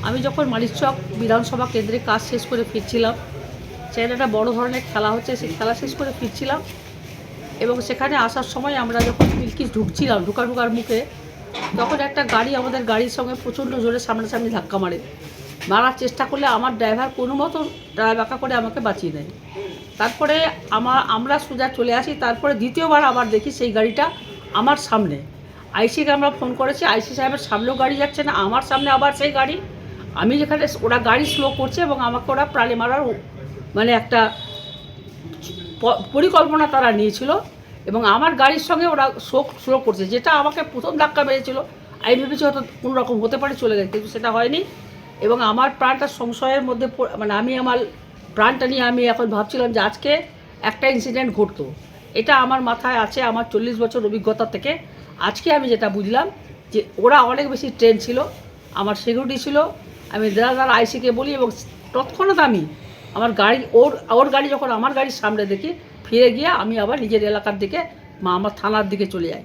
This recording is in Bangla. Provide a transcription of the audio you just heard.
আমি যখন মানিকচক বিধানসভা কেন্দ্রে কাজ শেষ করে ফিরছিলাম, সেখানে একটা বড় ধরনের খেলা হচ্ছে, সেই খেলা শেষ করে ফিরছিলাম এবং সেখানে আসার সময় আমরা যখন বিলকিস ঢুকছিলাম, ঢোকার মুখে তখন একটা গাড়ি আমাদের গাড়ির সঙ্গে প্রচণ্ড জোরে সামনাসামনি ধাক্কা মারার চেষ্টা করলে আমার ড্রাইভার কোনো মতো বাঁকা করে আমাকে বাঁচিয়ে দেয়। তারপরে আমরা সোজা চলে আসি। তারপরে দ্বিতীয়বার আবার দেখি সেই গাড়িটা আমার সামনে। আইসিকে আমরা ফোন করেছি, আইসি সাহেবের সামনেও গাড়ি যাচ্ছে না, আমার সামনে আবার সেই গাড়ি। আমি যেখানে ওরা গাড়ি স্লো করছে এবং আমাকে ওরা প্রাণে মারার মানে একটা পরিকল্পনা তারা নিয়েছিল এবং আমার গাড়ির সঙ্গে ওরা স্লো করছে, যেটা আমাকে প্রথম ধাক্কা মেরেছিল। আমি ভেবেছি হয়তো কোনো রকম হতে পারে, চলে গেছে, কিন্তু সেটা হয়নি এবং আমার প্রাণটা সংশয়ের মধ্যে মানে আমি আমার প্রাণটা নিয়ে আমি এখন ভাবছিলাম যে আজকে একটা ইনসিডেন্ট ঘটতো। এটা আমার মাথায় আছে আমার 40 বছর অভিজ্ঞতা থেকে। আজকে আমি যেটা বুঝলাম যে ওরা অনেক বেশি ট্রেন ছিল, আমার সিকিউরিটি ছিল। আমি দাঁড়া আইসিকে বলি এবং তৎক্ষণাৎ আমি আমার গাড়ি ওর গাড়ি যখন আমার গাড়ির সামনে দেখি, ফিরে গিয়ে আমি আবার নিজের এলাকার দিকে আমার থানার দিকে চলে যাই।